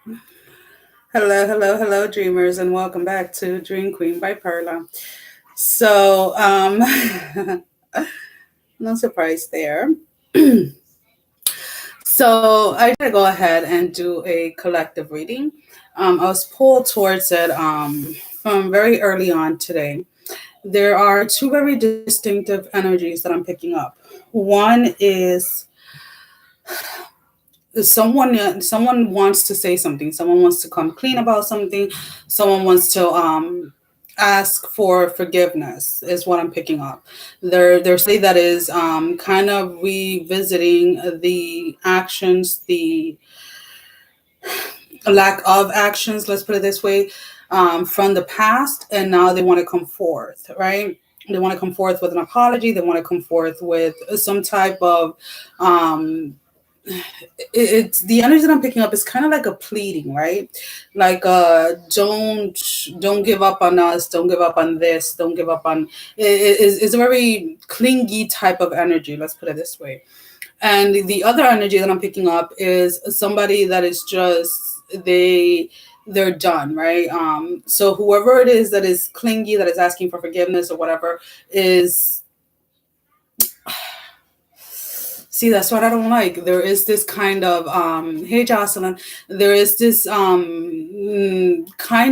Hello, hello, hello, dreamers, and welcome back to Dream Queen by Perla. So, no surprise there. So, I gotta go ahead and do a collective reading. I was pulled towards it from very early on today. There are two very distinctive energies that I'm picking up. One is someone wants to say something, someone wants to come clean about something, someone wants to ask for forgiveness is what I'm picking up. There's somebody that is kind of revisiting the actions, the lack of actions, let's put it this way, from the past, and now they want to come forth, right? They want to come forth with an apology. They want to come forth with some type of it's the energy that I'm picking up is kind of like a pleading, right? Like don't give up on us, don't give up on this, don't give up on it's a very clingy type of energy, let's put it this way. And the other energy that I'm picking up is somebody that is just they're done, right? So whoever it is that is clingy, that is asking for forgiveness or whatever, is see, that's what I don't like. There is this kind of hey Jocelyn, there is this kind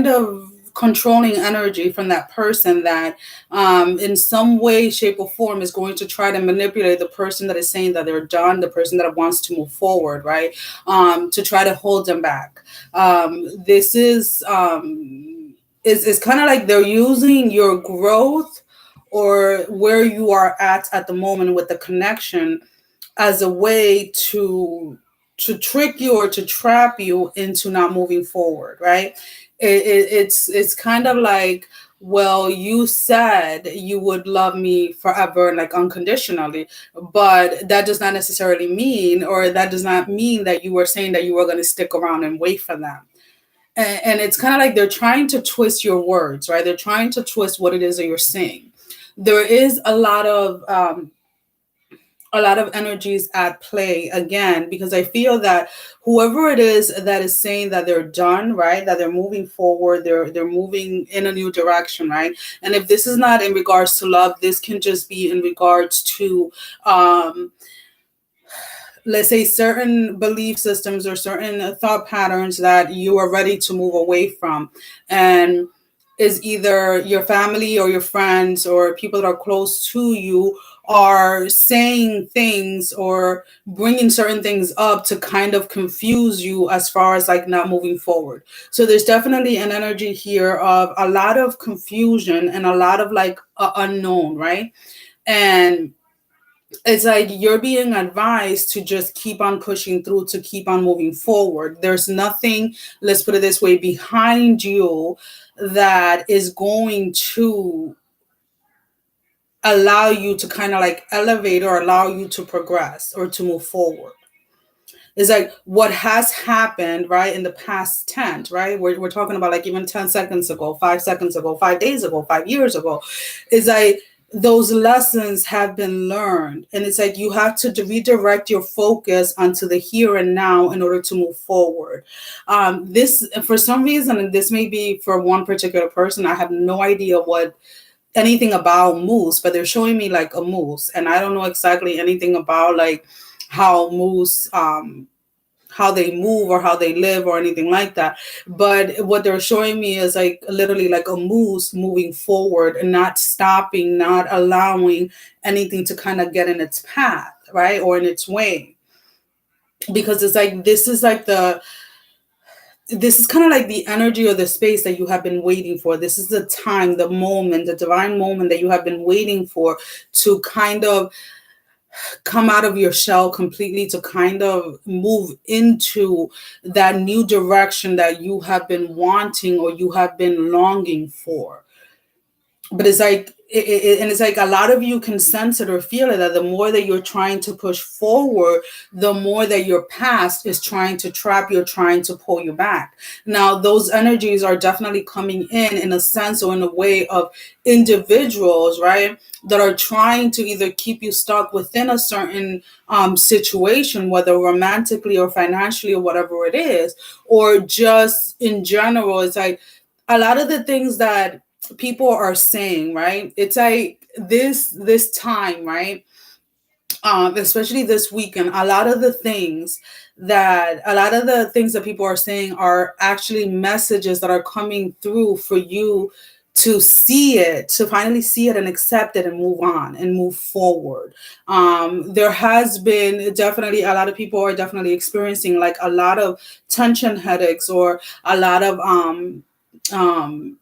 of controlling energy from that person that in some way, shape, or form is going to try to manipulate the person that is saying that they're done, the person that wants to move forward, right? To try to hold them back. This is kind of like they're using your growth or where you are at the moment with the connection as a way to trick you or to trap you into not moving forward, right? It's kind of like, well, you said you would love me forever, like unconditionally, but that does not necessarily mean, or that does not mean that you were saying that you were going to stick around and wait for them. And it's kind of like they're trying to twist your words, right? They're trying to twist what it is that you're saying. There is a lot of energies at play again, because I feel that whoever it is that is saying that they're done, right, that they're moving forward, they're moving in a new direction, right? And if this is not in regards to love, this can just be in regards to let's say certain belief systems or certain thought patterns that you are ready to move away from. And is either your family or your friends or people that are close to you are saying things or bringing certain things up to kind of confuse you as far as like not moving forward. So there's definitely an energy here of a lot of confusion and a lot of like unknown, right? And it's like you're being advised to just keep on pushing through, to keep on moving forward. There's nothing, let's put it this way, behind you that is going to allow you to kind of like elevate or allow you to progress or to move forward. It's like what has happened, right, in the past tense, right? We're talking about like even 10 seconds ago, 5 seconds ago, 5 days ago, 5 years ago. Is like those lessons have been learned. And it's like you have to redirect your focus onto the here and now in order to move forward. This, for some reason, and this may be for one particular person, I have no idea what anything about moose, but they're showing me like a moose. And I don't know exactly anything about like how moose how they move or how they live or anything like that. But what they're showing me is like literally like a moose moving forward and not stopping, not allowing anything to kind of get in its path, right? Or in its way. Because it's like this is kind of like the energy or the space that you have been waiting for. This is the time, the moment, the divine moment that you have been waiting for to kind of come out of your shell completely, to kind of move into that new direction that you have been wanting or you have been longing for. But it's like and it's like a lot of you can sense it or feel it, that the more that you're trying to push forward, the more that your past is trying to trap you, trying to pull you back. Now those energies are definitely coming in a sense or in a way of individuals, right, that are trying to either keep you stuck within a certain situation, whether romantically or financially or whatever it is, or just in general. It's like a lot of the things that people are saying, right? It's like this time, right? Especially this weekend, a lot of the things that people are saying are actually messages that are coming through for you to see it, to finally see it and accept it and move on and move forward. There has been definitely a lot of people are definitely experiencing like a lot of tension headaches or a lot of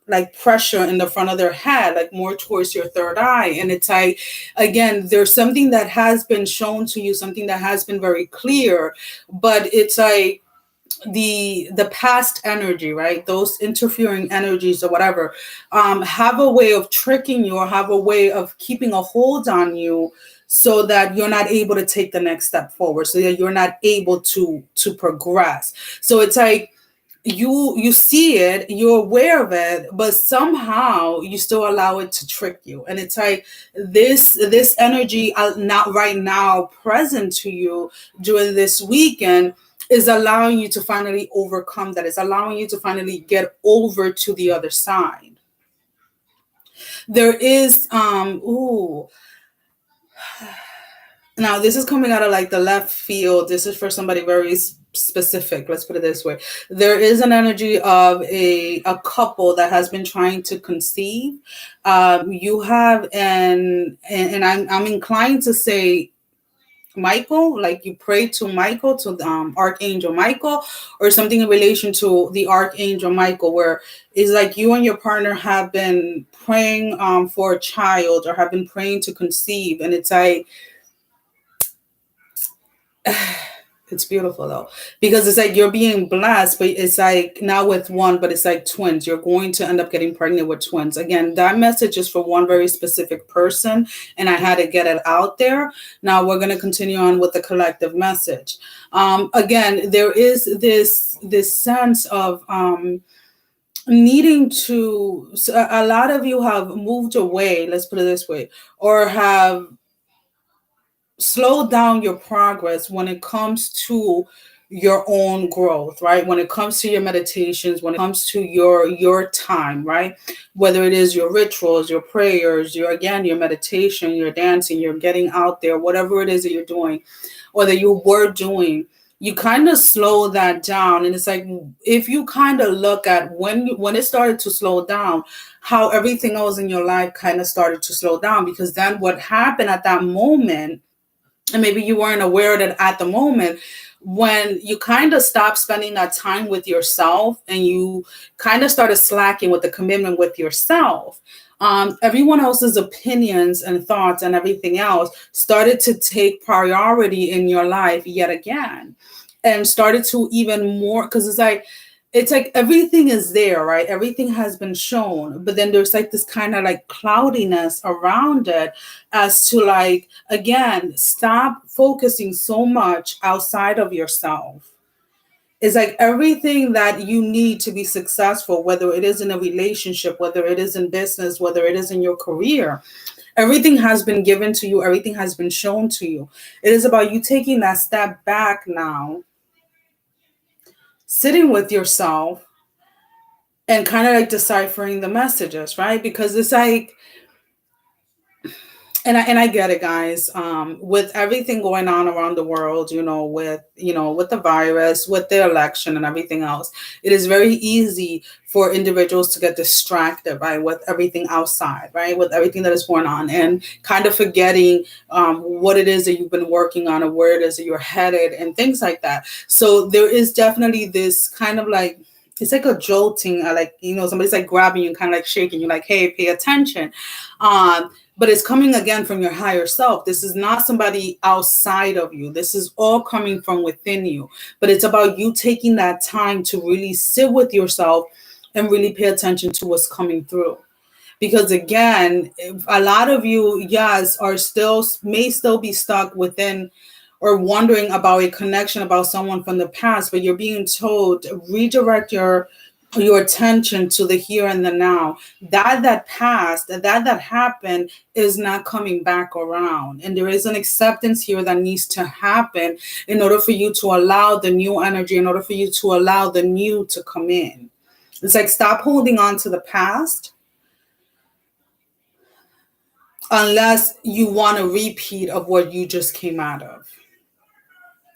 like pressure in the front of their head, like more towards your third eye. And it's like, again, there's something that has been shown to you, something that has been very clear, but it's like the past energy, right? Those interfering energies or whatever, have a way of tricking you or have a way of keeping a hold on you so that you're not able to take the next step forward, so that you're not able to progress. So it's like you see it, you're aware of it, but somehow you still allow it to trick you. And it's like this energy not right now present to you during this weekend is allowing you to finally overcome that, is allowing you to finally get over to the other side. There is ooh now this is coming out of like the left field. This is for somebody very specific, let's put it this way. There is an energy of a couple that has been trying to conceive. You have and I'm inclined to say Michael, like you pray to Michael, to Archangel Michael, or something in relation to the Archangel Michael, where it's like you and your partner have been praying for a child or have been praying to conceive. And it's like, it's beautiful though, because it's like you're being blessed, but it's like now with one, but it's like twins. You're going to end up getting pregnant with twins. Again, that message is for one very specific person, and I had to get it out there. Now we're going to continue on with the collective message. Again, there is this sense of needing to. So a lot of you have moved away. Let's put it this way, or have slow down your progress when it comes to your own growth, right? When it comes to your meditations, when it comes to your time, right? Whether it is your rituals, your prayers, your meditation, your dancing, you're getting out there, whatever it is that you're doing or that you were doing, you kind of slow that down. And it's like, if you kind of look at when it started to slow down, how everything else in your life kind of started to slow down, because then what happened at that moment, and maybe you weren't aware of it at the moment, when you kind of stop spending that time with yourself and you kind of started slacking with the commitment with yourself, everyone else's opinions and thoughts and everything else started to take priority in your life yet again, and started to even more, because it's like everything is there, right? Everything has been shown, but then there's like this kind of like cloudiness around it, as to like, again, stop focusing so much outside of yourself. It's like everything that you need to be successful, whether it is in a relationship, whether it is in business, whether it is in your career, everything has been given to you, everything has been shown to you. It is about you taking that step back now, sitting with yourself, and kind of like deciphering the messages, right? Because it's like, and I get it, guys. With everything going on around the world, with the virus, with the election, and everything else, it is very easy for individuals to get distracted, right, with everything outside, right, with everything that is going on, and kind of forgetting what it is that you've been working on, or where it is that you're headed, and things like that. So there is definitely this kind of like, it's like a jolting, like, somebody's like grabbing you and kind of like shaking you, like, hey, pay attention. But it's coming again from your higher self. This is not somebody outside of you. This is all coming from within you. But it's about you taking that time to really sit with yourself and really pay attention to what's coming through. Because again, a lot of you, yes, are still, may still be stuck within or wondering about a connection about someone from the past, but you're being told redirect your attention to the here and the now. That passed, that happened is not coming back around, and there is an acceptance here that needs to happen in order for you to allow the new energy, in order for you to allow the new to come in. It's like, stop holding on to the past unless you want a repeat of what you just came out of.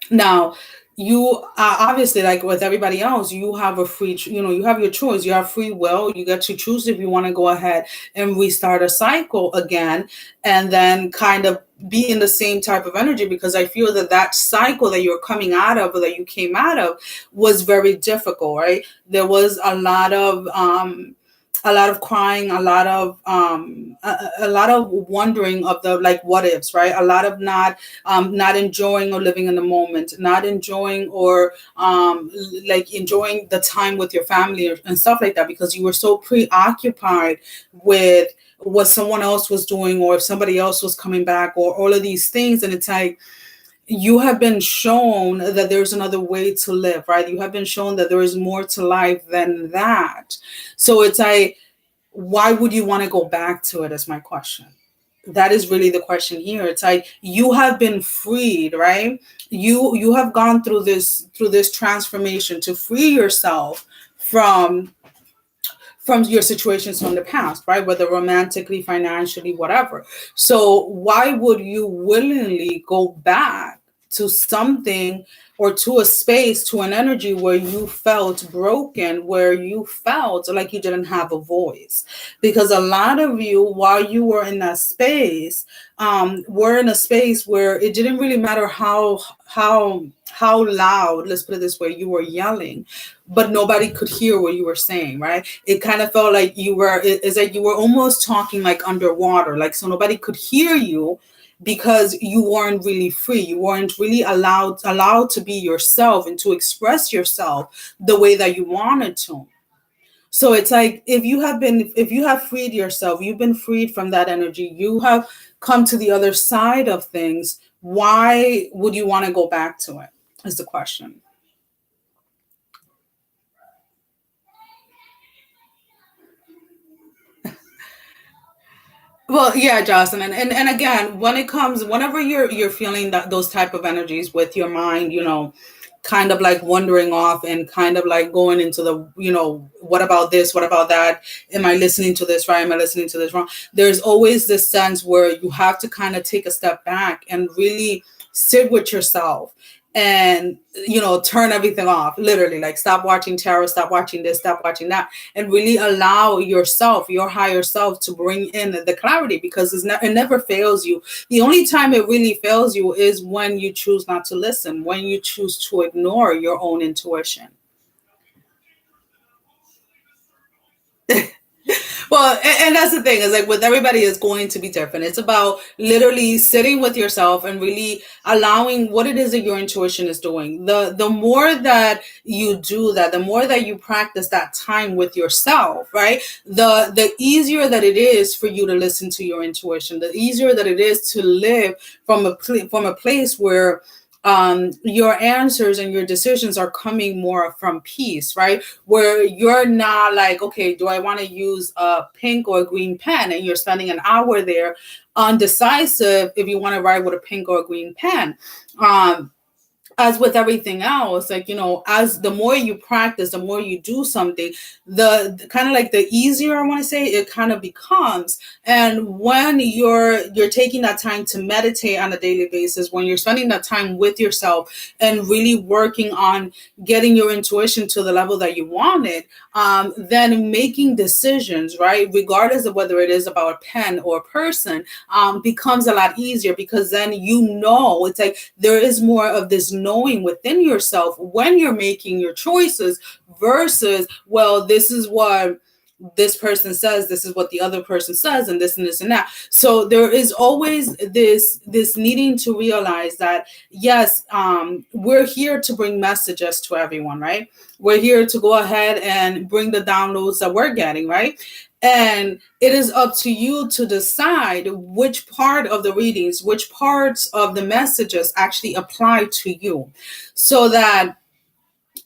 Now, you obviously, like with everybody else, you have a free, you have your choice. You have free will. You get to choose if you want to go ahead and restart a cycle again, and then kind of be in the same type of energy. Because I feel that that cycle that you're coming out of, or that you came out of, was very difficult, right? There was a lot of crying, a lot of wondering of the, like, what ifs, right? A lot of not enjoying or living in the moment, not enjoying or like enjoying the time with your family and stuff like that, because you were so preoccupied with what someone else was doing, or if somebody else was coming back, or all of these things. And it's like, you have been shown that there's another way to live, right? You have been shown that there is more to life than that. So it's like, why would you want to go back to it, is my question. That is really the question here. It's like, you have been freed, right? You have gone through this transformation to free yourself from your situations from the past, right? Whether romantically, financially, whatever. So why would you willingly go back to something, or to a space, to an energy where you felt broken, where you felt like you didn't have a voice? Because a lot of you, while you were in that space, were in a space where it didn't really matter how loud, let's put it this way, you were yelling, but nobody could hear what you were saying, right? It kind of felt like it's like you were almost talking like underwater, like, so nobody could hear you, because you weren't really free. You weren't really allowed to be yourself and to express yourself the way that you wanted to. So it's like, if you have freed yourself, you've been freed from that energy, you have come to the other side of things, why would you want to go back to it, is the question. Well, yeah, Jocelyn, and again, whenever you're feeling that those type of energies with your mind, kind of like wandering off, and kind of like going into the, what about this? What about that? Am I listening to this right? Am I listening to this wrong? There's always this sense where you have to kind of take a step back and really sit with yourself, and turn everything off, literally, like, stop watching tarot, stop watching this, stop watching that, and really allow yourself, your higher self, to bring in the clarity, because it never fails you. The only time it really fails you is when you choose not to listen, when you choose to ignore your own intuition. Well, and that's the thing, is like, with everybody, is going to be different. It's about literally sitting with yourself and really allowing what it is that your intuition is doing. The more that you do that, the more that you practice that time with yourself, right? The easier that it is for you to listen to your intuition, the easier that it is to live from a place where your answers and your decisions are coming more from peace, right? Where you're not like, okay, do I want to use a pink or a green pen? And you're spending an hour there undecisive if you want to write with a pink or a green pen. As with everything else, like, as the more you practice, the more you do something, the kind of like the easier, I want to say, it kind of becomes. And when you're taking that time to meditate on a daily basis, when you're spending that time with yourself and really working on getting your intuition to the level that you want it, then making decisions, right, regardless of whether it is about a pen or a person, becomes a lot easier, because then it's like there is more of this knowing within yourself when you're making your choices, versus, well, this is what this person says, this is what the other person says, and this and that. So there is always this needing to realize that, yes, we're here to bring messages to everyone, right? We're here to go ahead and bring the downloads that we're getting, right? And it is up to you to decide which part of the readings, which parts of the messages actually apply to you, so that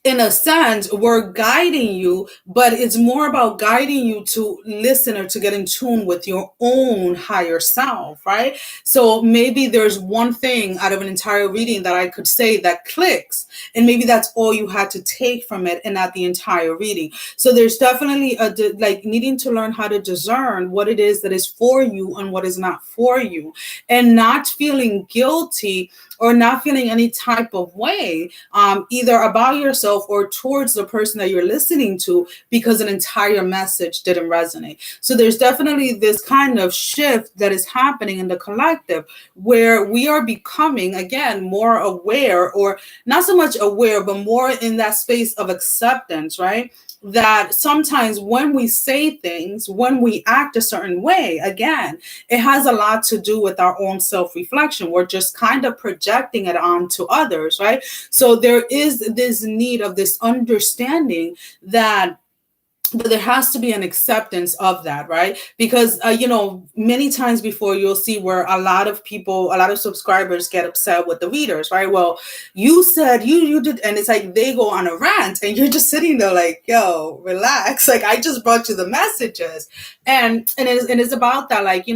in a sense, we're guiding you, but it's more about guiding you to listen or to get in tune with your own higher self, right? So maybe there's one thing out of an entire reading that I could say that clicks, and maybe that's all you had to take from it and not the entire reading. So there's definitely like needing to learn how to discern what it is that is for you and what is not for you, and not feeling guilty or not feeling any type of way, either about yourself or towards the person that you're listening to, because an entire message didn't resonate. So there's definitely this kind of shift that is happening in the collective, where we are becoming, again, more aware, or not so much aware, but more in that space of acceptance, right? That sometimes when we say things, when we act a certain way, again, it has a lot to do with our own self-reflection. We're just kind of projecting it onto others, right? So there is this need of this understanding that but there has to be an acceptance of that, right? Because many times before, you'll see where a lot of people, a lot of subscribers get upset with the readers, right? Well, you said you did, and it's like they go on a rant, and you're just sitting there like, yo, relax. Like, I just brought you the messages, and it's about that, like,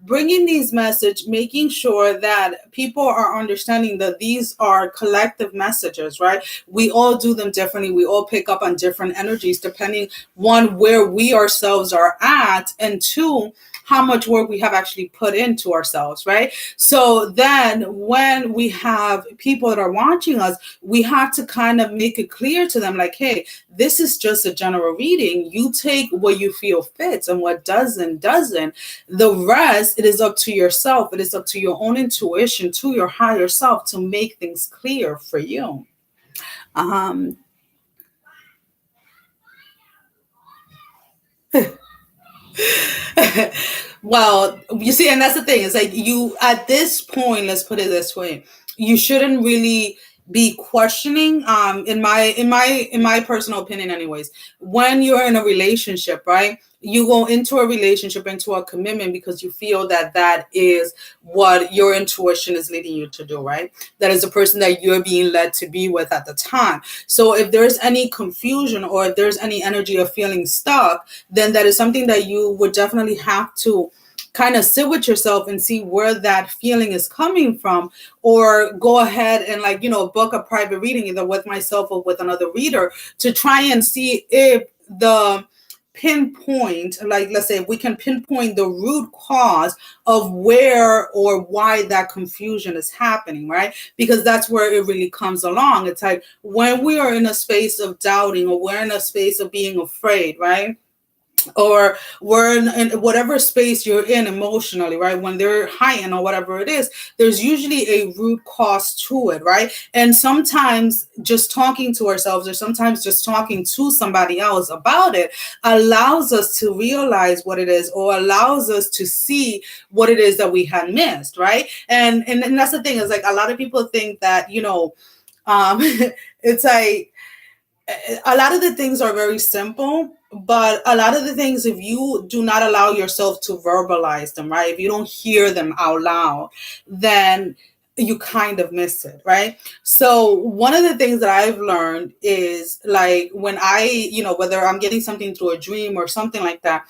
bringing these message, making sure that people are understanding that these are collective messages, right? We all do them differently. We all pick up on different energies depending, one, where we ourselves are at, and two, how much work we have actually put into ourselves, right? So then when we have people that are watching us, we have to kind of make it clear to them, like, hey, this is just a general reading. You take what you feel fits, and what doesn't. The rest, it is up to yourself. It is up to your own intuition, to your higher self, to make things clear for you. Um, well, you see, and that's the thing. It's like, you, at this point, let's put it this way, you shouldn't really be questioning, in my personal opinion anyways, when you're in a relationship, right? You go into a relationship, into a commitment, because you feel that that is what your intuition is leading you to do, right? That is the person that you're being led to be with at the time. So if there's any confusion, or if there's any energy of feeling stuck, then that is something that you would definitely have to kind of sit with yourself and see where that feeling is coming from, or go ahead and, like, book a private reading, either with myself or with another reader, to try and see if the pinpoint, like, let's say, if we can pinpoint the root cause of where or why that confusion is happening, right? Because that's where it really comes along. It's like, when we are in a space of doubting, or we're in a space of being afraid, right? Or we're in whatever space you're in emotionally, right? When they're heightened, or whatever it is, there's usually a root cause to it, right? And sometimes just talking to ourselves, or sometimes just talking to somebody else about it, allows us to realize what it is, or allows us to see what it is that we had missed, right? And that's the thing, is like, a lot of people think that, it's like, a lot of the things are very simple, but a lot of the things, if you do not allow yourself to verbalize them, right? If you don't hear them out loud, then you kind of miss it, right? So one of the things that I've learned is, like, when whether I'm getting something through a dream or something like that,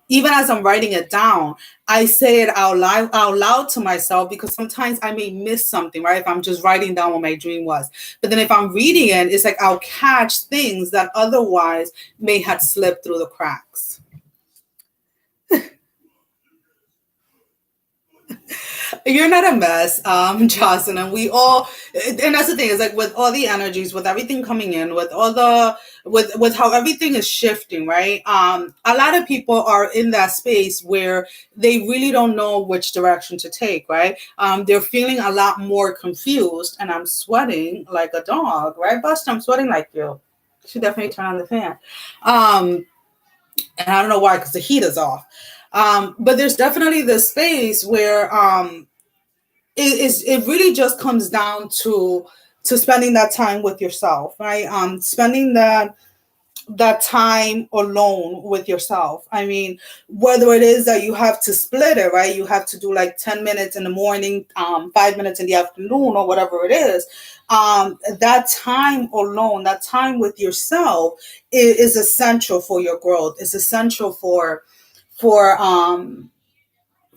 even as I'm writing it down, I say it out loud to myself, because sometimes I may miss something, right? If I'm just writing down what my dream was. But then if I'm reading it, it's like I'll catch things that otherwise may have slipped through the cracks. You're not a mess, Jocelyn. And we all, and that's the thing, is like, with all the energies, with everything coming in, with all the, with how everything is shifting, right? A lot of people are in that space where they really don't know which direction to take, right? They're feeling a lot more confused, and I'm sweating like a dog, right, Buster? I'm sweating like you. You should definitely turn on the fan. And I don't know why, because the heat is off. But there's definitely this space where, it really just comes down to spending that time with yourself, right? Spending that that time alone with yourself. I mean, whether it is that you have to split it, right? You have to do like 10 minutes in the morning, 5 minutes in the afternoon, or whatever it is. That time alone, that time with yourself is essential for your growth. It's essential for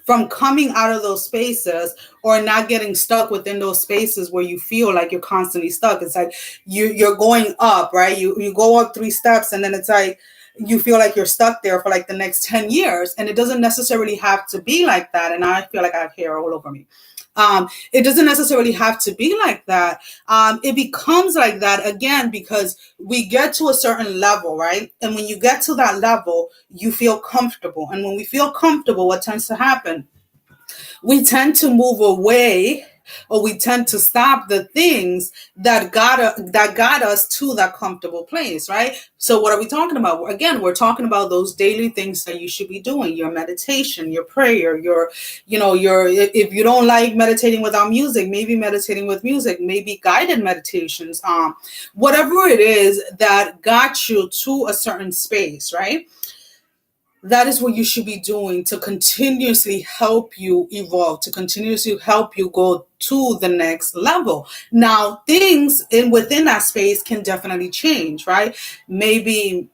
from coming out of those spaces, or not getting stuck within those spaces where you feel like you're constantly stuck. It's like you're going up, right? You go up 3 steps, and then it's like you feel like you're stuck there for like the next 10 years. And it doesn't necessarily have to be like that. And I feel like I have hair all over me. It doesn't necessarily have to be like that. It becomes like that again because we get to a certain level, right? And when you get to that level, you feel comfortable. And when we feel comfortable, what tends to happen? We tend to move away, or we tend to stop the things that got us to that comfortable place, right? So what are we talking about? Again, we're talking about those daily things that you should be doing: your meditation, your prayer, your if you don't like meditating without music, maybe meditating with music, maybe guided meditations, whatever it is that got you to a certain space, right? That is what you should be doing to continuously help you evolve, to continuously help you go to the next level. Now, things within that space can definitely change, right? Maybe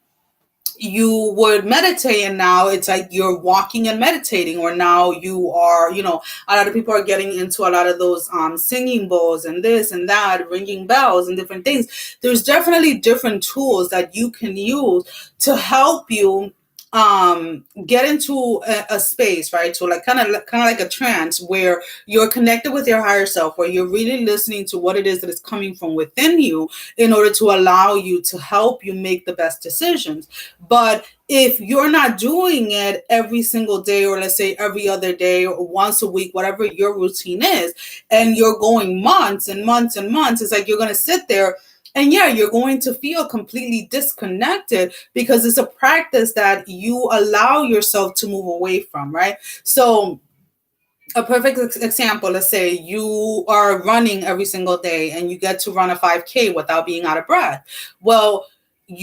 you would meditate and now it's like you're walking and meditating, or now you are, a lot of people are getting into a lot of those singing bowls and this and that, ringing bells and different things. There's definitely different tools that you can use to help you get into a space, right? So like kind of like a trance where you're connected with your higher self, where you're really listening to what it is that is coming from within you in order to allow you to help you make the best decisions. But if you're not doing it every single day, or let's say every other day, or once a week, whatever your routine is, and you're going months and months and months, it's like you're going to sit there. And yeah, you're going to feel completely disconnected because it's a practice that you allow yourself to move away from, right? So a perfect example, let's say you are running every single day and you get to run a 5K without being out of breath. Well,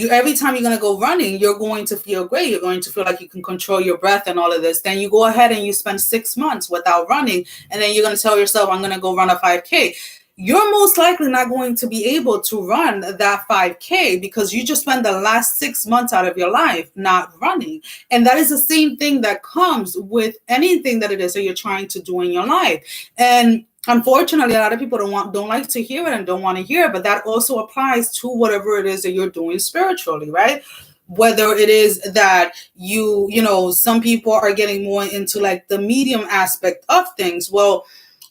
every time you're going to go running, you're going to feel great. You're going to feel like you can control your breath and all of this. Then you go ahead and you spend 6 months without running. And then you're going to tell yourself, I'm going to go run a 5K. You're most likely not going to be able to run that 5K because you just spent the last 6 months out of your life not running. And that is the same thing that comes with anything that it is that you're trying to do in your life. And unfortunately, a lot of people don't like to hear it and don't want to hear it, but that also applies to whatever it is that you're doing spiritually, right? Whether it is that some people are getting more into like the medium aspect of things. Well,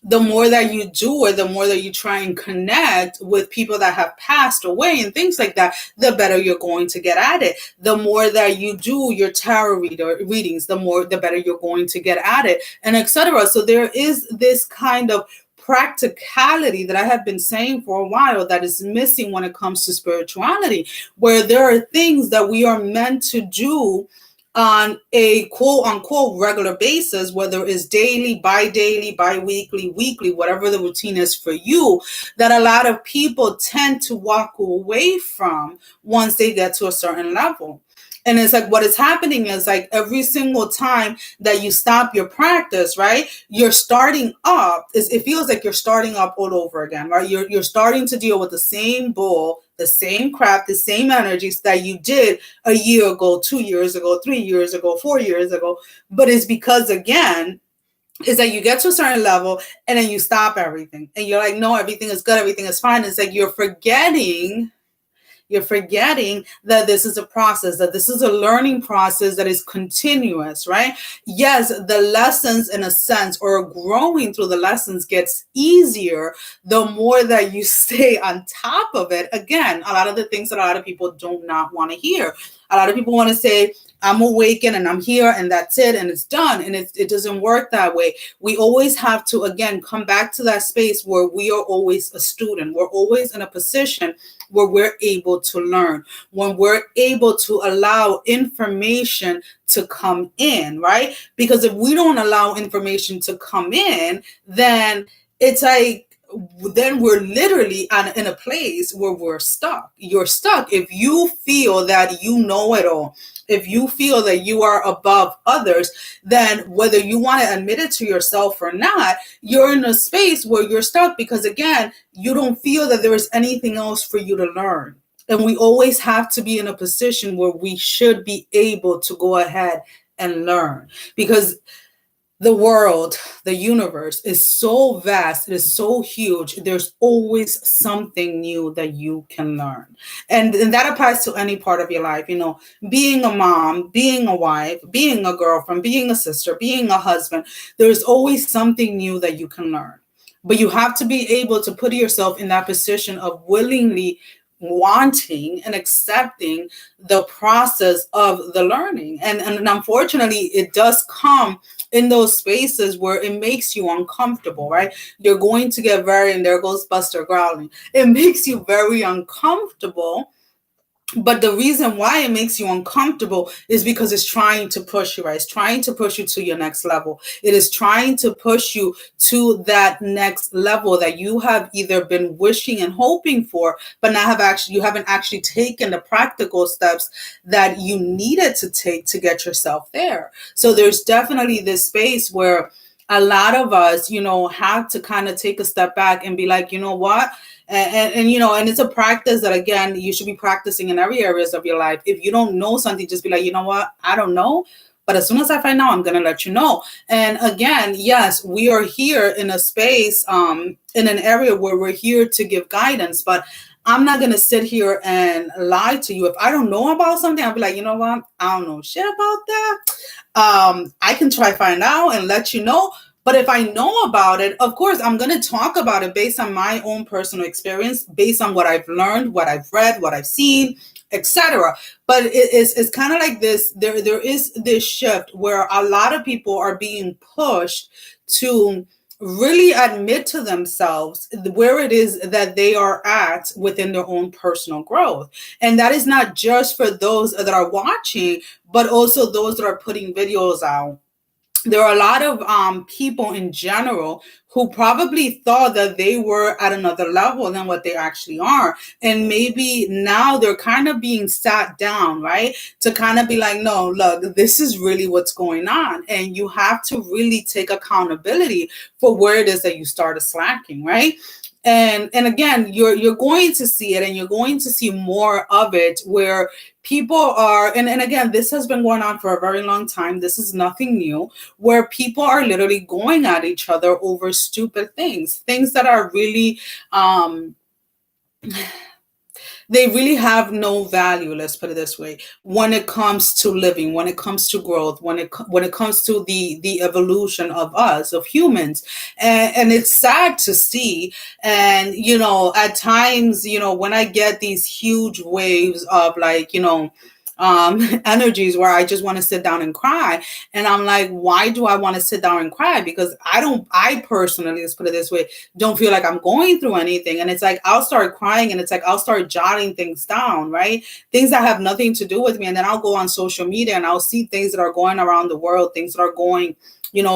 the more that you do it, the more that you try and connect with people that have passed away and things like that, the better you're going to get at it. The more that you do your tarot readings, the better you're going to get at it, and etc. So there is this kind of practicality that I have been saying for a while that is missing when it comes to spirituality, where there are things that we are meant to do on a quote unquote regular basis, whether it's daily, bi-weekly, weekly, whatever the routine is for you, that a lot of people tend to walk away from once they get to a certain level. And it's like what is happening is like every single time that you stop your practice, right? You're starting up. It feels like you're starting up all over again, right? You're starting to deal with the same bull, the same crap, the same energies that you did a year ago, 2 years ago, 3 years ago, 4 years ago. But it's because, again, is that you get to a certain level and then you stop everything. And you're like, no, everything is good. Everything is fine. It's like you're forgetting that this is a process, that this is a learning process that is continuous, right? Yes, the lessons in a sense, or growing through the lessons, gets easier the more that you stay on top of it. Again, a lot of the things that a lot of people do not want to hear. A lot of people want to say, I'm awakened and I'm here and that's it and it's done. And it doesn't work that way. We always have to, again, come back to that space where we are always a student. We're always in a position where we're able to learn, when we're able to allow information to come in, right? Because if we don't allow information to come in, then it's like then we're literally in a place where we're stuck. You're stuck if you feel that you know it all. If you feel that you are above others, then whether you want to admit it to yourself or not, you're in a space where you're stuck because, again, you don't feel that there is anything else for you to learn. And we always have to be in a position where we should be able to go ahead and learn, because the world, the universe is so vast, it is so huge. There's always something new that you can learn. And that applies to any part of your life. Being a mom, being a wife, being a girlfriend, being a sister, being a husband, there's always something new that you can learn. But you have to be able to put yourself in that position of willingly wanting and accepting the process of the learning. And unfortunately, it does come in those spaces where it makes you uncomfortable, right? You're going to get and there goes Buster growling. It makes you very uncomfortable. But the reason why it makes you uncomfortable is because it's trying to push you, right? It's trying to push you to your next level. It is trying to push you to that next level that you have either been wishing and hoping for, but you haven't actually taken the practical steps that you needed to take to get yourself there. So there's definitely this space where a lot of us, have to kind of take a step back and be like, you know what? And it's a practice that, again, you should be practicing in every areas of your life. If you don't know something, just be like, you know what? I don't know. But as soon as I find out, I'm going to let you know. And again, yes, we are here in a space, in an area where we're here to give guidance, but I'm not going to sit here and lie to you. If I don't know about something, I'll be like, you know what? I don't know shit about that. I can try find out and let you know. But if I know about it, of course, I'm going to talk about it based on my own personal experience, based on what I've learned, what I've read, what I've seen, etc. But it's kind of like this. There is this shift where a lot of people are being pushed to really admit to themselves where it is that they are at within their own personal growth. And that is not just for those that are watching, but also those that are putting videos out. There are a lot of people in general who probably thought that they were at another level than what they actually are. And maybe now they're kind of being sat down, right? To kind of be like, no, look, this is really what's going on. And you have to really take accountability for where it is that you started slacking, right? And again, you're going to see it, and you're going to see more of it where people are, and again, this has been going on for a very long time. This is nothing new, where people are literally going at each other over stupid things that are really, they really have no value, let's put it this way, when it comes to living, when it comes to growth, when it comes to the evolution of us, of humans. And it's sad to see. And at times, when I get these huge waves of, like, energies where I just want to sit down and cry. And I'm like, why do I want to sit down and cry? Because I personally, let's put it this way, don't feel like I'm going through anything. And it's like, I'll start crying, and it's like, I'll start jotting things down, right? Things that have nothing to do with me. And then I'll go on social media and I'll see things that are going around the world, things that are going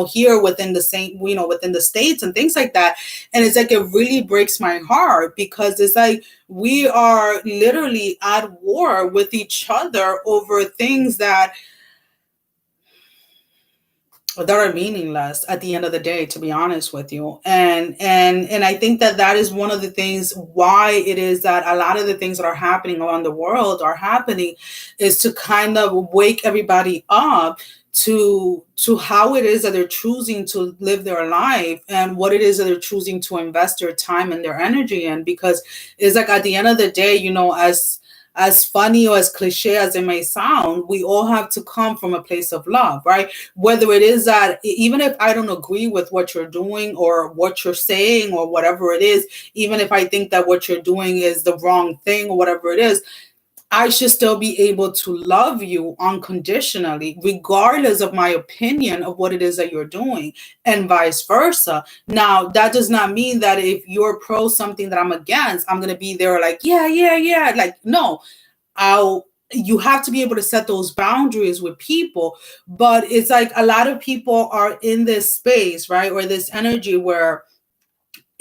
here within the same, within the States and things like that. And it's like, it really breaks my heart, because it's like, we are literally at war with each other over things that are meaningless at the end of the day, to be honest with you. And I think that is one of the things why it is that a lot of the things that are happening around the world are happening, is to kind of wake everybody up to how it is that they're choosing to live their life, and what it is that they're choosing to invest their time and their energy in. Because it's like, at the end of the day, as funny or as cliche as it may sound, we all have to come from a place of love, right? Whether it is that, even if I don't agree with what you're doing or what you're saying or whatever it is, even if I think that what you're doing is the wrong thing or whatever it is, I should still be able to love you unconditionally, regardless of my opinion of what it is that you're doing, and vice versa. Now, that does not mean that if you're pro something that I'm against, I'm going to be there like, yeah. Like, no, you have to be able to set those boundaries with people. But it's like, a lot of people are in this space, right? Or this energy where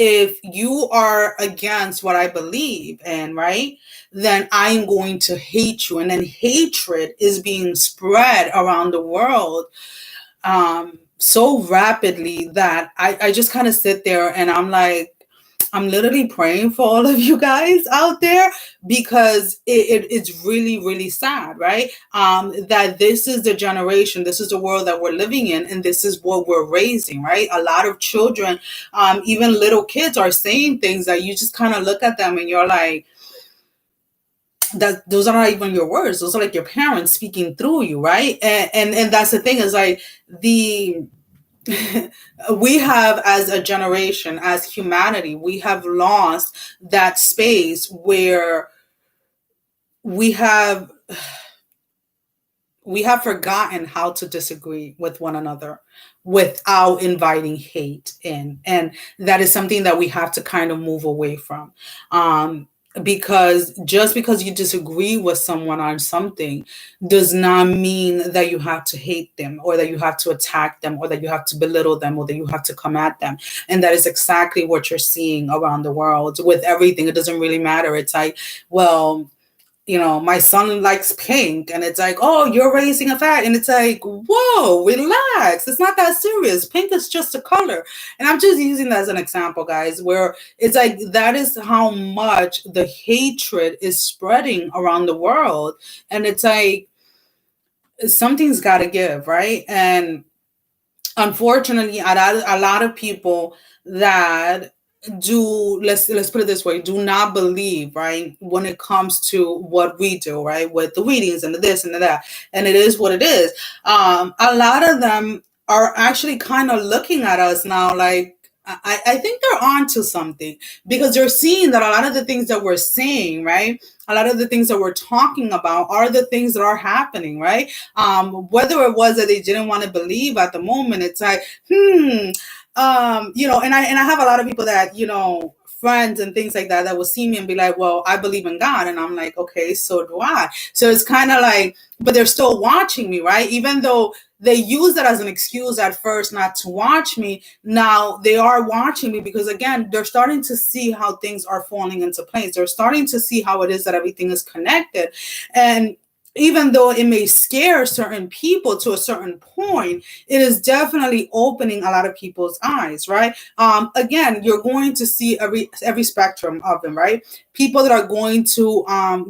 if you are against what I believe in, right, then I'm going to hate you. And then hatred is being spread around the world so rapidly that I just kind of sit there and I'm like, I'm literally praying for all of you guys out there, because it's really, really sad, right? That this is the generation, this is the world that we're living in, and this is what we're raising, right? A lot of children, even little kids, are saying things that you just kind of look at them and you're like, that those are not even your words. Those are like your parents speaking through you, right? And that's the thing, is like the we have, as a generation, as humanity, we have lost that space where we have forgotten how to disagree with one another without inviting hate in. And that is something that we have to kind of move away from. Because just because you disagree with someone on something does not mean that you have to hate them, or that you have to attack them, or that you have to belittle them, or that you have to come at them. And that is exactly what you're seeing around the world with everything. It doesn't really matter. It's like, well, my son likes pink, and it's like, oh, you're raising a fag. And it's like, whoa, relax. It's not that serious. Pink is just a color. And I'm just using that as an example, guys, where it's like, that is how much the hatred is spreading around the world. And it's like, something's got to give, right? And unfortunately, a lot of people that let's put it this way, do not believe, right, when it comes to what we do, right, with the readings and the this and the that, and it is what it is. A lot of them are actually kind of looking at us now like, I think they're onto something, because they're seeing that a lot of the things that we're saying, right, a lot of the things that we're talking about are the things that are happening, right? Whether it was that they didn't want to believe at the moment, it's like, and I have a lot of people that, friends and things like that will see me and be like, well, I believe in God. And I'm like, okay, so do I. So it's kind of like, but they're still watching me, right? Even though they use that as an excuse at first not to watch me, now they are watching me, because again, they're starting to see how things are falling into place. They're starting to see how it is that everything is connected. And even though it may scare certain people to a certain point, it is definitely opening a lot of people's eyes, right? Again, you're going to see every spectrum of them, right? People that are going to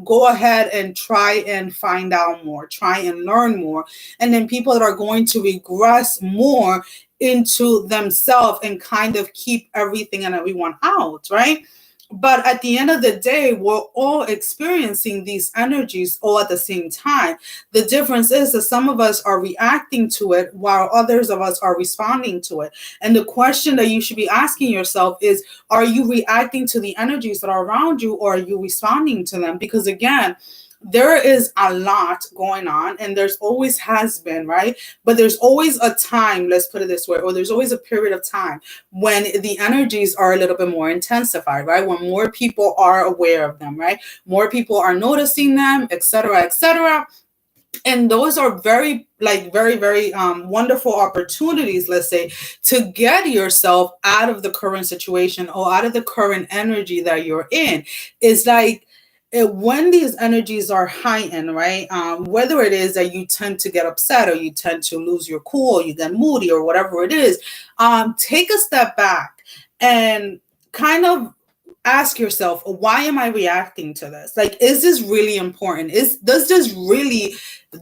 go ahead and try and find out more, try and learn more, and then people that are going to regress more into themselves and kind of keep everything and everyone out, right? But at the end of the day, we're all experiencing these energies all at the same time. The difference is that some of us are reacting to it while others of us are responding to it. And the question that you should be asking yourself is, are you reacting to the energies that are around you, or are you responding to them? Because again, there is a lot going on, and there's always has been, right? But there's always a time, let's put it this way, or there's always a period of time when the energies are a little bit more intensified, right? When more people are aware of them, right? More people are noticing them, etc., etc. And those are very, very wonderful opportunities, let's say, to get yourself out of the current situation or out of the current energy that you're in. It's like, when these energies are heightened, right? Whether it is that you tend to get upset, or you tend to lose your cool, or you get moody, or whatever it is, take a step back and kind of ask yourself, why am I reacting to this? Like, is this really important? Does this really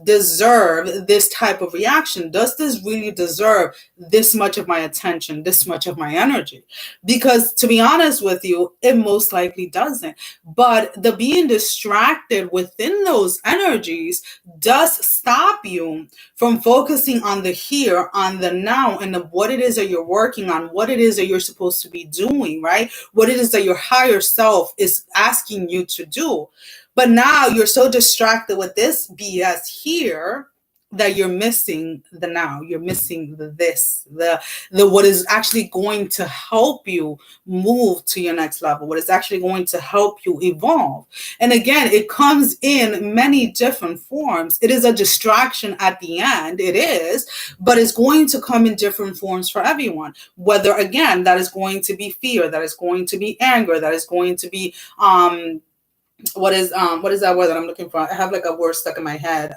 deserve this type of reaction? Does this really deserve this much of my attention, this much of my energy? Because to be honest with you, it most likely doesn't. But the being distracted within those energies does stop you from focusing on the here, on the now, and what it is that you're working on, what it is that you're supposed to be doing, right? What it is that your higher self is asking you to do. But now you're so distracted with this BS here, that you're missing the now, you're missing the what is actually going to help you move to your next level, what is actually going to help you evolve. And again, it comes in many different forms. It is a distraction at the end, it is, but it's going to come in different forms for everyone. Whether, again, that is going to be fear, that is going to be anger, that is going to be what is that word that I'm looking for? I have like a word stuck in my head.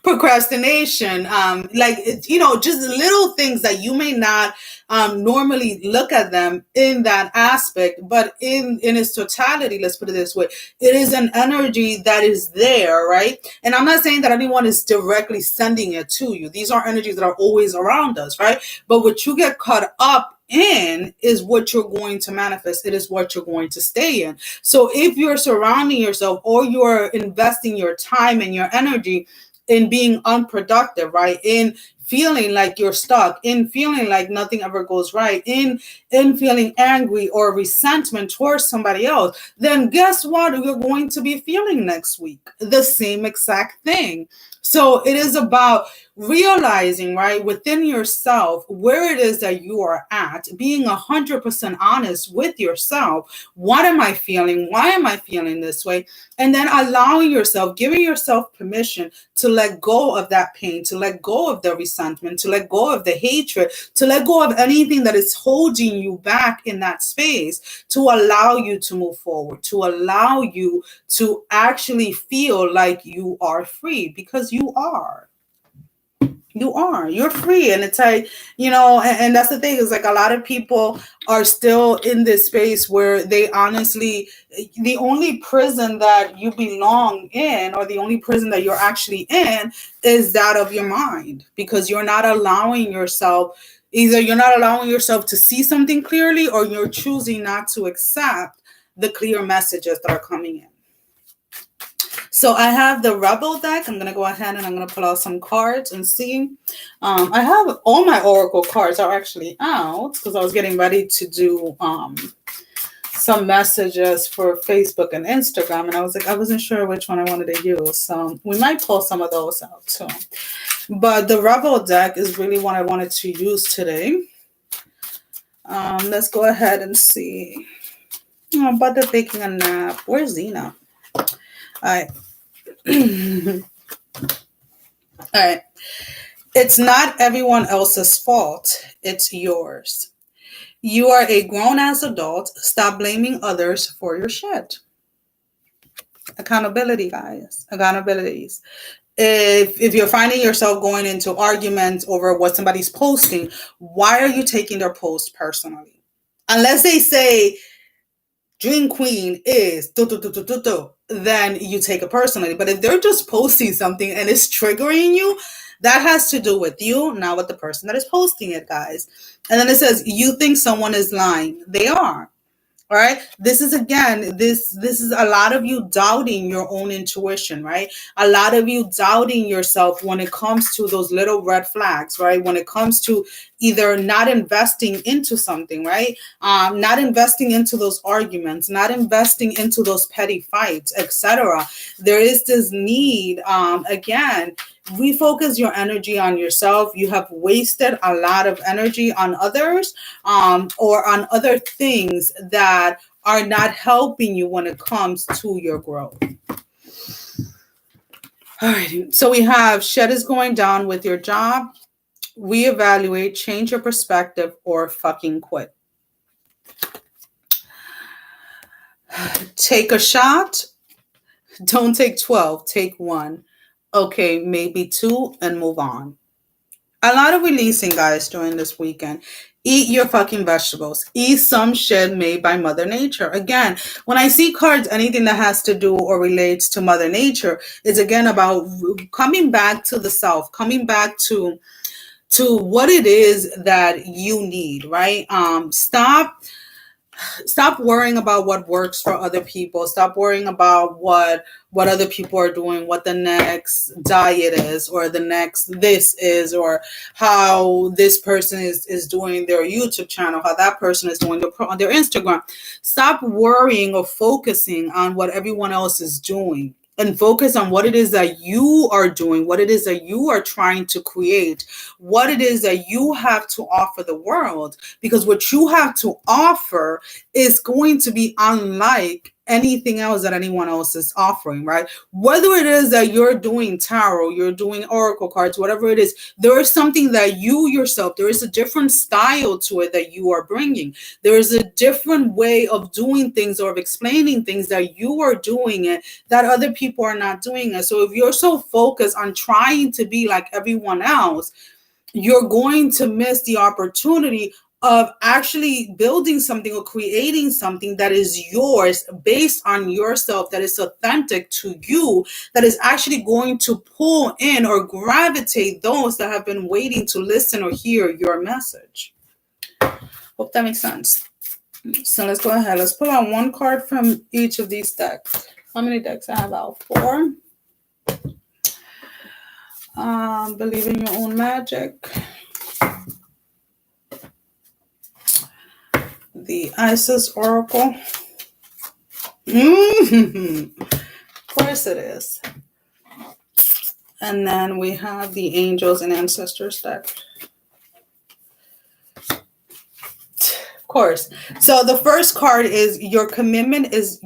Procrastination, just little things that you may not normally look at them in that aspect, but in its totality, let's put it this way, it is an energy that is there, right? And I'm not saying that anyone is directly sending it to you. These are energies that are always around us, right? But what you get caught up in is what you're going to manifest. It is what you're going to stay in. So if you're surrounding yourself or you're investing your time and your energy in being unproductive, right? In feeling like you're stuck, in feeling like nothing ever goes right, in feeling angry or resentment towards somebody else, then guess what? You're going to be feeling next week the same exact thing. So it is about realizing, right, within yourself where it is that you are at, being 100% honest with yourself. What am I feeling? Why am I feeling this way? And then allowing yourself, giving yourself permission to let go of that pain, to let go of the resentment, to let go of the hatred, to let go of anything that is holding you back in that space, to allow you to move forward, to allow you to actually feel like you are free, because you are. You're free. And it's like, and that's the thing, is like a lot of people are still in this space where they honestly, the only prison that you belong in, or the only prison that you're actually in, is that of your mind, because you're not allowing yourself, either you're not allowing yourself to see something clearly, or you're choosing not to accept the clear messages that are coming in. So I have the Rebel deck. I'm going to go ahead and I'm going to pull out some cards and see. I have all my Oracle cards are actually out because I was getting ready to do some messages for Facebook and Instagram. And I was like, I wasn't sure which one I wanted to use. So we might pull some of those out too. But the Rebel deck is really what I wanted to use today. Let's go ahead and see. Oh, but they're taking a nap. Where's Zena? All right. All right. It's not everyone else's fault. It's yours. You are a grown-ass adult. Stop blaming others for your shit. Accountability, guys. Accountabilities. If you're finding yourself going into arguments over what somebody's posting, why are you taking their post personally? Unless they say Dream Queen is then you take it personally. But if they're just posting something and it's triggering you, that has to do with you, not with the person that is posting it, guys. And then it says, you think someone is lying. They are. All right. This is, again, this is a lot of you doubting your own intuition, right? A lot of you doubting yourself when it comes to those little red flags, right? When it comes to either not investing into something, right? Not investing into those arguments, not investing into those petty fights, etc. There is this need, again, refocus your energy on yourself. You have wasted a lot of energy on others, or on other things that are not helping you when it comes to your growth. All right. So we have shit is going down with your job. Reevaluate, change your perspective, or fucking quit. Take a shot. Don't take 12. Take 1. Okay, maybe 2, and move on. A lot of releasing, guys, during this weekend. Eat your fucking vegetables. Eat some shit made by Mother Nature. Again, when I see cards, anything that has to do or relates to Mother Nature is, again, about coming back to the self, coming back to what it is that you need, right? Stop worrying about what works for other people. Stop worrying about what other people are doing, what the next diet is, or the next this is, or how this person is doing their YouTube channel, how that person is doing on their Instagram. Stop worrying or focusing on what everyone else is doing. and focus on what it is that you are doing, what it is that you are trying to create, what it is that you have to offer the world. Because what you have to offer is going to be unlike anything else that anyone else is offering, right? Whether it is that you're doing tarot, you're doing oracle cards, whatever it is, there is something that you yourself, there is a different style to it that you are bringing. There is a different way of doing things or of explaining things that you are doing it that other people are not doing it. So if you're so focused on trying to be like everyone else, you're going to miss the opportunity of actually building something or creating something that is yours based on yourself, that is authentic to you, that is actually going to pull in or gravitate those that have been waiting to listen or hear your message. Hope that makes sense. So let's go ahead. Let's pull out one card from each of these decks. How many decks I have out? 4. Believe in your own magic. The Isis Oracle. Of course it is. And then we have the Angels and Ancestors deck. Of course. So the first card is your commitment is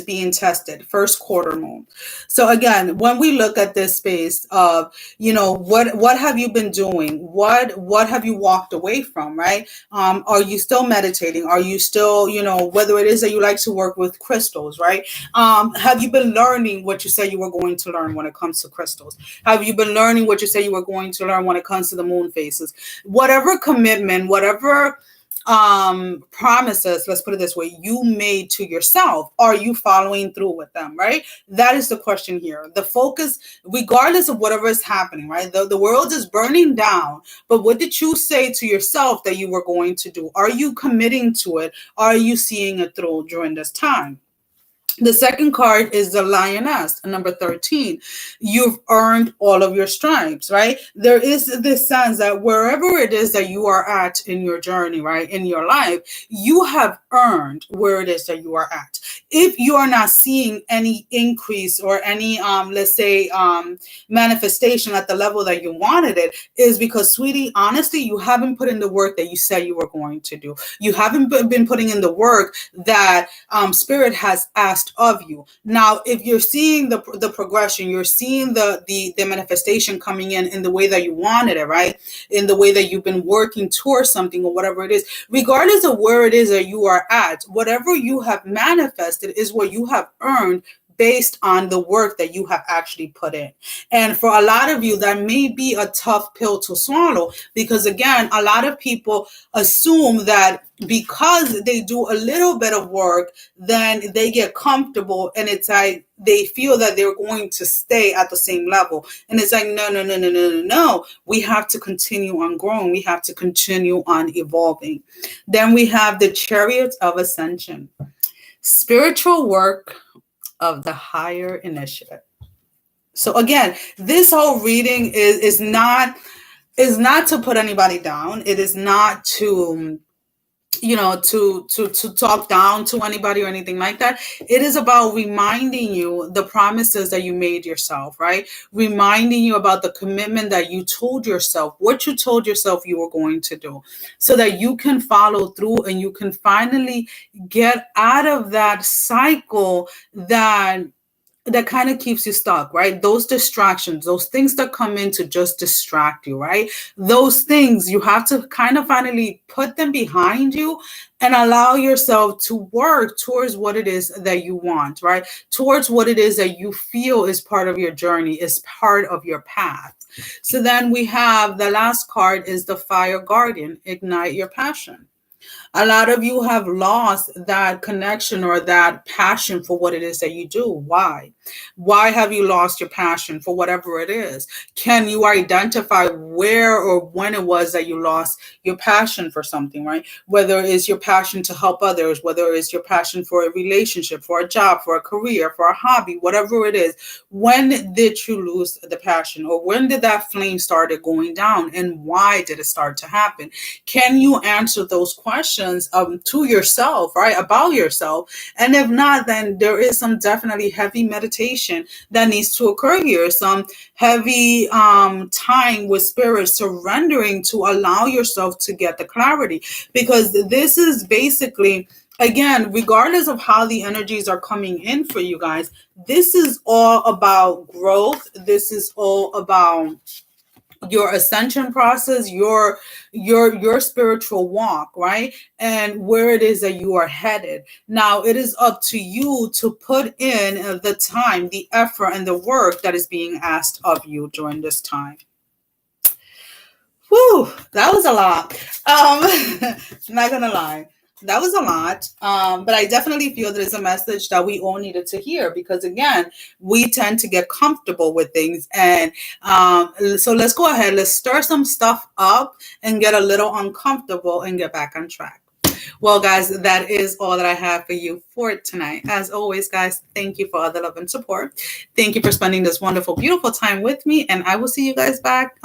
being tested. First quarter moon. So again, when we look at this space of, what have you been doing? What have you walked away from, right? Are you still meditating? Are you still, whether it is that you like to work with crystals, right? Have you been learning what you said you were going to learn when it comes to crystals? Have you been learning what you said you were going to learn when it comes to the moon phases? Whatever commitment, whatever promises, let's put it this way, you made to yourself, are you following through with them, right? That is the question here. The focus, regardless of whatever is happening, right? The world is burning down, but what did you say to yourself that you were going to do? Are you committing to it? Are you seeing it through during this time? The second card is the Lioness, number 13. You've earned all of your stripes, right? There is this sense that wherever it is that you are at in your journey, right, in your life, you have earned where it is that you are at. If you are not seeing any increase or any, let's say, manifestation at the level that you wanted it, is because, sweetie, honestly, you haven't put in the work that you said you were going to do. You haven't been putting in the work that Spirit has asked of you. Now, if you're seeing the progression, you're seeing the manifestation coming in the way that you wanted it, right? In the way that you've been working towards something or whatever it is, regardless of where it is that you are at, whatever you have manifested is what you have earned based on the work that you have actually put in. And for a lot of you, that may be a tough pill to swallow, because again, a lot of people assume that because they do a little bit of work, then they get comfortable, and it's like they feel that they're going to stay at the same level. And it's like, no. We have to continue on growing. We have to continue on evolving. Then we have the Chariot of Ascension. Spiritual work of the higher initiative. So again, this whole reading is not to put anybody down. It is not to to talk down to anybody or anything like that. It is about reminding you the promises that you made yourself, right? Reminding you about the commitment that you told yourself, what you told yourself you were going to do, so that you can follow through and you can finally get out of that cycle that kind of keeps you stuck, right? Those distractions, those things that come in to just distract you, right? Those things, you have to kind of finally put them behind you and allow yourself to work towards what it is that you want, right? Towards what it is that you feel is part of your journey, is part of your path. So then we have the last card is the Fire Guardian, Ignite Your Passion. A lot of you have lost that connection or that passion for what it is that you do. Why? Why have you lost your passion for whatever it is? Can you identify where or when it was that you lost your passion for something, right? Whether it's your passion to help others, whether it's your passion for a relationship, for a job, for a career, for a hobby, whatever it is. When did you lose the passion, or when did that flame started going down, and why did it start to happen? Can you answer those questions affirmations to yourself, right? About yourself. And if not, then there is some definitely heavy meditation that needs to occur here. Some heavy time with spirit, surrendering to allow yourself to get the clarity. Because this is basically, again, regardless of how the energies are coming in for you guys, this is all about growth. This is all about your ascension process, your spiritual walk, right? And where it is that you are headed. Now it is up to you to put in the time, the effort, and the work that is being asked of you during this time. Whew, that was a lot. Not gonna lie. That was a lot. But I definitely feel that it's a message that we all needed to hear, because again, we tend to get comfortable with things. And so let's go ahead, let's stir some stuff up and get a little uncomfortable and get back on track. Well, guys, that is all that I have for you for tonight. As always, guys, thank you for all the love and support. Thank you for spending this wonderful, beautiful time with me. And I will see you guys back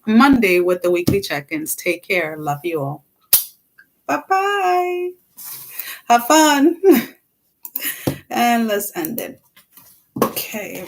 Monday with the weekly check-ins. Take care. Love you all. Bye-bye. Have fun. And let's end it. Okay.